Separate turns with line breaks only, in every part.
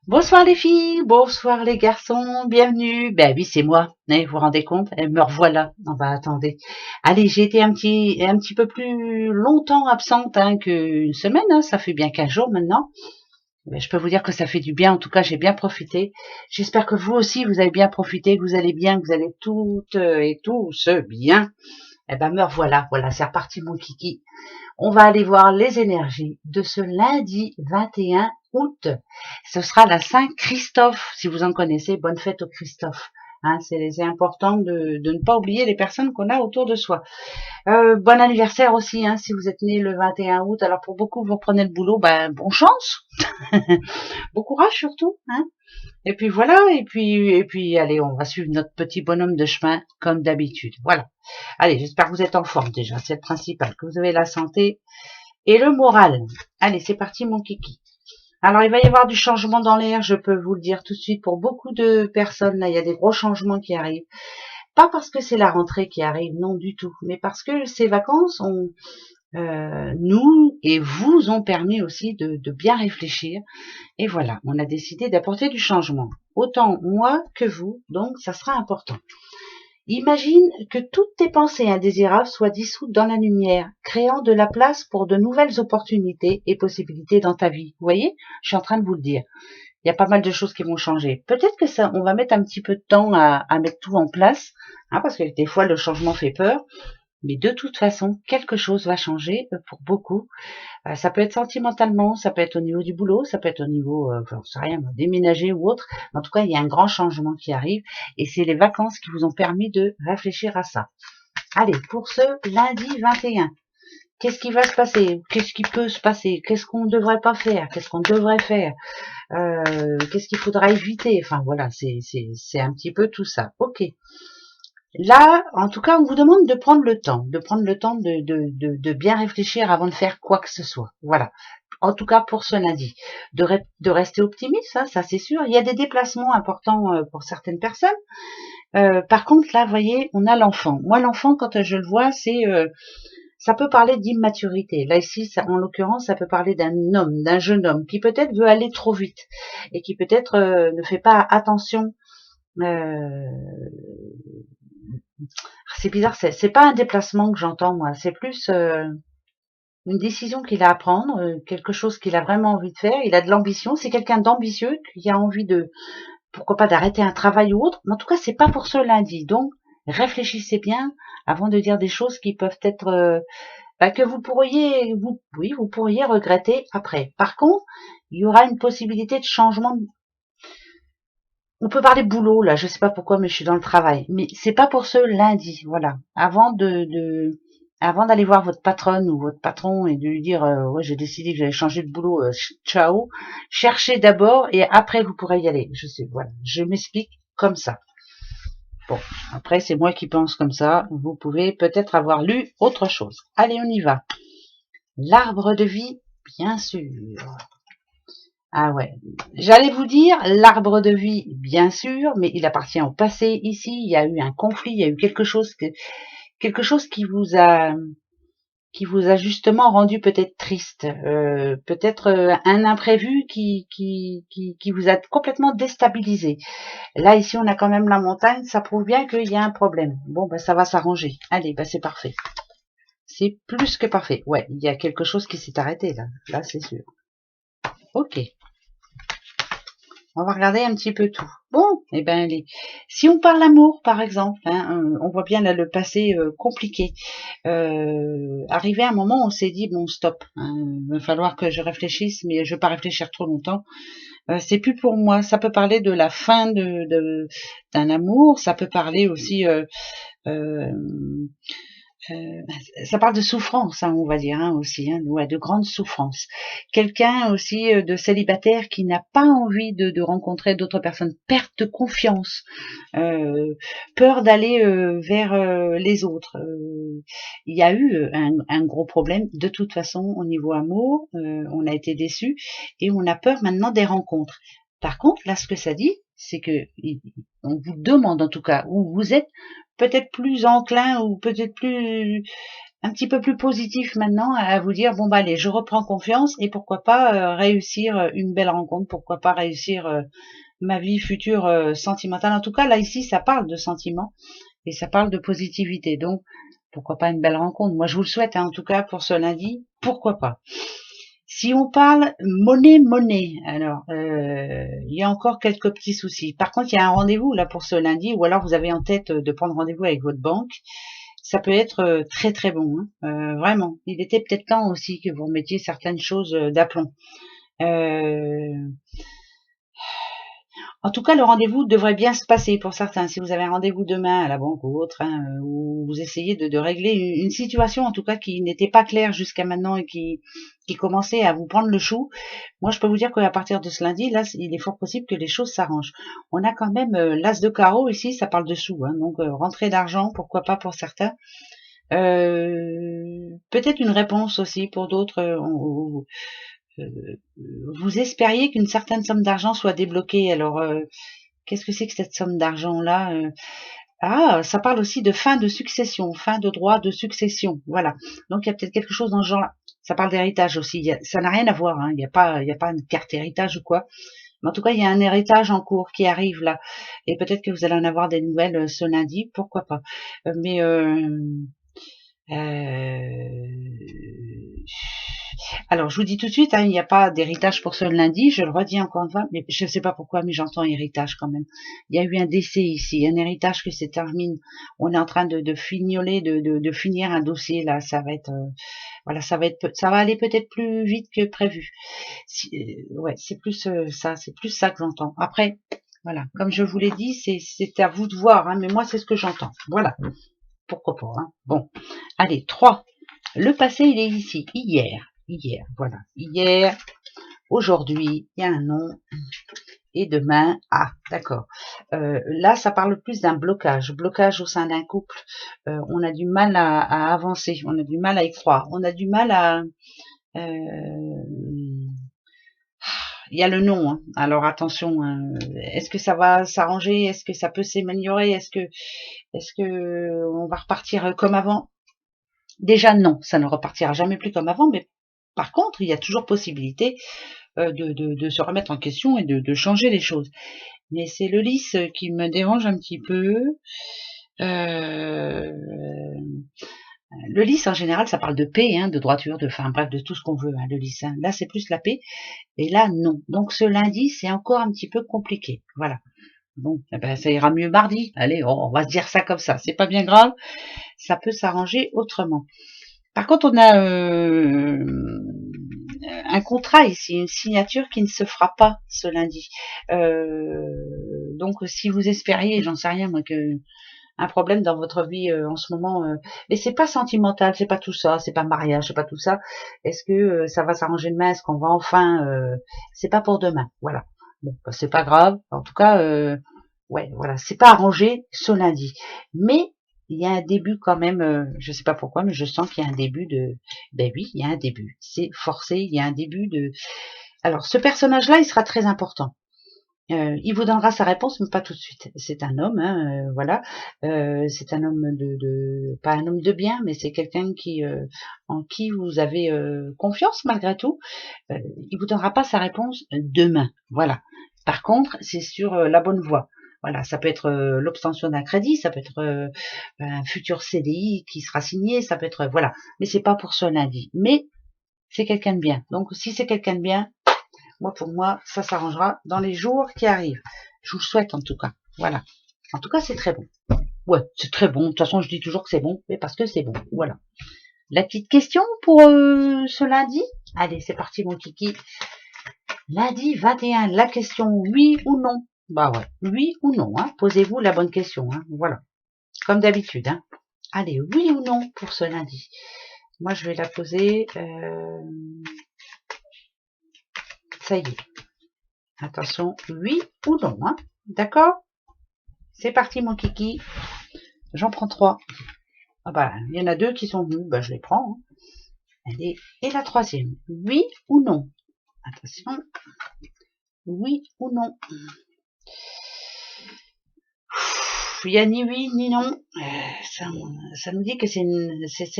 Bonsoir les filles, bonsoir les garçons, bienvenue. Ben oui, c'est moi. Vous vous rendez compte? Me revoilà. Oh, bah attendez. Allez, j'ai été un petit peu plus longtemps absente qu'une semaine. Ça fait bien 15 jours maintenant. Mais je peux vous dire que ça fait du bien. En tout cas, j'ai bien profité. J'espère que vous aussi, vous avez bien profité, que vous allez bien, que vous allez toutes et tous bien. Eh ben me revoilà. Voilà, c'est reparti mon kiki. On va aller voir les énergies de ce lundi 21 août. Ce sera la Saint-Christophe, si vous en connaissez. Bonne fête au Christophe. C'est important de ne pas oublier les personnes qu'on a autour de soi. Bon anniversaire aussi, si vous êtes né le 21 août. Alors pour beaucoup, vous reprenez le boulot, ben bon chance, bon courage surtout. Et puis voilà, et puis allez, on va suivre notre petit bonhomme de chemin comme d'habitude. Voilà. Allez, j'espère que vous êtes en forme déjà, c'est le principal, que vous avez la santé et le moral. Allez, c'est parti mon kiki. Alors, il va y avoir du changement dans l'air, je peux vous le dire tout de suite. Pour beaucoup de personnes, là, il y a des gros changements qui arrivent. Pas parce que c'est la rentrée qui arrive, non du tout, mais parce que ces vacances nous et vous ont permis aussi de bien réfléchir. Et voilà, on a décidé d'apporter du changement. Autant moi que vous, donc ça sera important. Imagine que toutes tes pensées indésirables soient dissoutes dans la lumière, créant de la place pour de nouvelles opportunités et possibilités dans ta vie. Vous voyez, je suis en train de vous le dire. Il y a pas mal de choses qui vont changer. Peut-être que ça, on va mettre un petit peu de temps à mettre tout en place, parce que des fois le changement fait peur. Mais de toute façon, quelque chose va changer pour beaucoup. Ça peut être sentimentalement, ça peut être au niveau du boulot, ça peut être au niveau, j'en sais rien, déménager ou autre. En tout cas, il y a un grand changement qui arrive et c'est les vacances qui vous ont permis de réfléchir à ça. Allez, pour ce lundi 21, qu'est-ce qui va se passer? Qu'est-ce qui peut se passer? Qu'est-ce qu'on ne devrait pas faire? Qu'est-ce qu'on devrait faire? Qu'est-ce qu'il faudra éviter? Enfin voilà, c'est un petit peu tout ça. Ok. Là, en tout cas, on vous demande de prendre le temps, de bien réfléchir avant de faire quoi que ce soit. Voilà. En tout cas pour ce lundi, de rester optimiste, ça c'est sûr. Il y a des déplacements importants pour certaines personnes. Par contre, là, vous voyez, on a l'enfant. Moi, l'enfant, quand je le vois, ça peut parler d'immaturité. Là ici, en l'occurrence, ça peut parler d'un homme, d'un jeune homme qui peut-être veut aller trop vite et qui peut-être ne fait pas attention. Euh, c'est bizarre, c'est pas un déplacement que j'entends moi, c'est plus une décision qu'il a à prendre, quelque chose qu'il a vraiment envie de faire. Il a de l'ambition, c'est quelqu'un d'ambitieux qui a envie de, pourquoi pas, d'arrêter un travail ou autre. Mais en tout cas, c'est pas pour ce lundi. Donc, réfléchissez bien avant de dire des choses qui peuvent être que vous pourriez regretter après. Par contre, il y aura une possibilité de changement. On peut parler boulot là, je sais pas pourquoi, mais je suis dans le travail. Mais c'est pas pour ce lundi, voilà. Avant d'aller voir votre patronne ou votre patron et de lui dire ouais j'ai décidé que j'allais changer de boulot, ciao. Cherchez d'abord et après vous pourrez y aller. Je sais, voilà, je m'explique comme ça. Bon, après c'est moi qui pense comme ça. Vous pouvez peut-être avoir lu autre chose. Allez, on y va. L'arbre de vie, bien sûr. Ah ouais. J'allais vous dire l'arbre de vie, bien sûr, mais il appartient au passé ici. Il y a eu un conflit, il y a eu quelque chose qui vous a justement rendu peut-être triste, peut-être un imprévu qui vous a complètement déstabilisé. Là ici, on a quand même la montagne, ça prouve bien qu'il y a un problème. Bon, ben ça va s'arranger. Allez, ben c'est parfait. C'est plus que parfait. Ouais, il y a quelque chose qui s'est arrêté là. Là, c'est sûr. Ok. On va regarder un petit peu tout. Bon, eh ben, allez. Si on parle amour, par exemple, on voit bien là le passé compliqué. Arrivé à un moment, on s'est dit bon, stop. Il va falloir que je réfléchisse, mais je ne vais pas réfléchir trop longtemps. C'est plus pour moi. Ça peut parler de la fin d'un amour. Ça peut parler aussi euh, ça parle de souffrance, on va dire, aussi, ouais, de grandes souffrances. Quelqu'un aussi de célibataire qui n'a pas envie de rencontrer d'autres personnes, perte de confiance, peur d'aller vers les autres. Il y a eu un gros problème de toute façon au niveau amour, on a été déçus et on a peur maintenant des rencontres. Par contre, là, ce que ça dit, c'est que on vous demande en tout cas où vous êtes peut-être plus enclin ou peut-être plus un petit peu plus positif maintenant, à vous dire, bon bah allez, je reprends confiance, et pourquoi pas réussir une belle rencontre, pourquoi pas réussir ma vie future sentimentale. En tout cas, là, ici, ça parle de sentiments, et ça parle de positivité, donc pourquoi pas une belle rencontre. Moi, je vous le souhaite, hein, en tout cas, pour ce lundi, pourquoi pas. Si on parle monnaie, alors il y a encore quelques petits soucis. Par contre, il y a un rendez-vous là pour ce lundi, ou alors vous avez en tête de prendre rendez-vous avec votre banque. Ça peut être très très bon, hein, vraiment. Il était peut-être temps aussi que vous remettiez certaines choses d'aplomb. En tout cas, le rendez-vous devrait bien se passer pour certains. Si vous avez un rendez-vous demain à la banque ou autre, hein, où vous essayez de régler une situation, en tout cas, qui n'était pas claire jusqu'à maintenant et qui commençait à vous prendre le chou, moi, je peux vous dire qu'à partir de ce lundi, là, il est fort possible que les choses s'arrangent. On a quand même l'as de carreau ici, ça parle de sous, hein, donc rentrée d'argent, pourquoi pas pour certains. Peut-être une réponse aussi pour d'autres. Vous espériez qu'une certaine somme d'argent soit débloquée. Alors, qu'est-ce que c'est que cette somme d'argent-là Ah, ça parle aussi de fin de succession, fin de droit de succession. Voilà. Donc, il y a peut-être quelque chose dans ce genre-là. Ça parle d'héritage aussi. Ça n'a rien à voir. Hein. Il n'y a pas une carte héritage ou quoi. Mais en tout cas, il y a un héritage en cours qui arrive là. Et peut-être que vous allez en avoir des nouvelles ce lundi. Pourquoi pas. Mais alors, je vous dis tout de suite, hein, il n'y a pas d'héritage pour ce lundi, je le redis encore une fois, mais je ne sais pas pourquoi, mais j'entends héritage quand même. Il y a eu un décès ici, un héritage qui se termine. On est en train de fignoler, de finir un dossier, là, ça va être, voilà, ça va aller peut-être plus vite que prévu. Ouais, c'est plus ça que j'entends. Après, voilà, comme je vous l'ai dit, c'est à vous de voir, hein, mais moi, c'est ce que j'entends. Voilà, pourquoi pas, hein. Bon, allez, 3. Le passé, il est ici, hier, voilà, hier, aujourd'hui, il y a un nom, et demain, ah, d'accord. Là, ça parle plus d'un blocage au sein d'un couple. On a du mal à avancer, on a du mal à y croire, on a du mal à... il y a le nom, hein. Alors attention, hein. Est-ce que ça va s'arranger? Est-ce que ça peut s'améliorer? Est-ce que on va repartir comme avant? Déjà non, ça ne repartira jamais plus comme avant, mais par contre, il y a toujours possibilité de se remettre en question et de changer les choses. Mais c'est le lys qui me dérange un petit peu. Le lys, en général, ça parle de paix, hein, de droiture, enfin bref, de tout ce qu'on veut, hein, le lys. Hein. Là, c'est plus la paix, et là, non. Donc ce lundi, c'est encore un petit peu compliqué. Voilà. Bon, eh ben, ça ira mieux mardi. Allez, on va se dire ça comme ça. C'est pas bien grave. Ça peut s'arranger autrement. Par contre, on a un contrat ici, une signature qui ne se fera pas ce lundi. Donc, si vous espériez, j'en sais rien moi, que un problème dans votre vie en ce moment, mais c'est pas sentimental, c'est pas tout ça, c'est pas mariage, c'est pas tout ça. Est-ce que ça va s'arranger demain? Est-ce qu'on va enfin c'est pas pour demain, voilà. Bon, bah, c'est pas grave. En tout cas, ouais, voilà, c'est pas arrangé ce lundi, mais il y a un début quand même, je sais pas pourquoi, mais je sens qu'il y a un début de... Ben oui, il y a un début. C'est forcé, il y a un début de... Alors, ce personnage-là, il sera très important. Il vous donnera sa réponse, mais pas tout de suite. C'est un homme, hein, voilà. C'est un homme pas un homme de bien, mais c'est quelqu'un en qui vous avez confiance malgré tout. Il vous donnera pas sa réponse demain, voilà. Par contre, c'est sur la bonne voie. Voilà, ça peut être l'obtention d'un crédit, ça peut être un futur CDI qui sera signé, ça peut être voilà. Mais c'est pas pour ce lundi. Mais c'est quelqu'un de bien. Donc si c'est quelqu'un de bien, moi, pour moi, ça s'arrangera dans les jours qui arrivent. Je vous le souhaite en tout cas. Voilà. En tout cas, c'est très bon. Ouais, c'est très bon. De toute façon, je dis toujours que c'est bon, mais parce que c'est bon. Voilà. La petite question pour ce lundi. Allez, c'est parti, mon kiki. Lundi 21, la question oui ou non. Bah ouais, oui ou non. Hein. Posez-vous la bonne question. Hein. Voilà. Comme d'habitude. Hein. Allez, oui ou non pour ce lundi. Moi, je vais la poser... Ça y est. Attention, oui ou non, hein. D'accord? C'est parti, mon kiki. J'en prends 3. Ah bah, il y en a 2 qui sont venus, bah je les prends. Hein. Allez, et la 3e. Oui ou non? Attention. Oui ou non? il y a ni oui ni non. Ça nous dit que c'est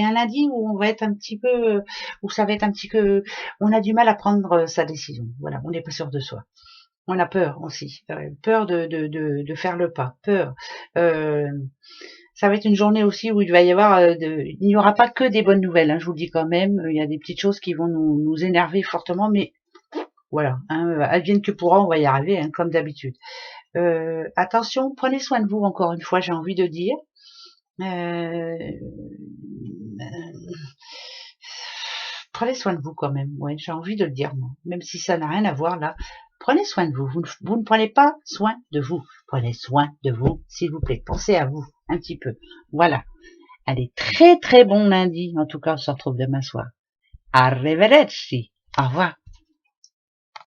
un lundi où on va être un petit peu, où ça va être un petit peu, on a du mal à prendre sa décision. Voilà, on n'est pas sûr de soi. On a peur aussi, peur de faire le pas, peur. Ça va être une journée aussi où il va y avoir, il n'y aura pas que des bonnes nouvelles, hein, je vous le dis quand même. Il y a des petites choses qui vont nous énerver fortement, mais voilà, hein, advienne que pourra, on va y arriver, hein, comme d'habitude. Attention, prenez soin de vous, encore une fois, j'ai envie de dire. Prenez soin de vous quand même, ouais, j'ai envie de le dire, moi, même si ça n'a rien à voir là. Prenez soin de vous. Vous ne prenez pas soin de vous. Prenez soin de vous, s'il vous plaît. Pensez à vous, un petit peu. Voilà. Allez, très très bon lundi. En tout cas, on se retrouve demain soir. Arrivederci. Au revoir.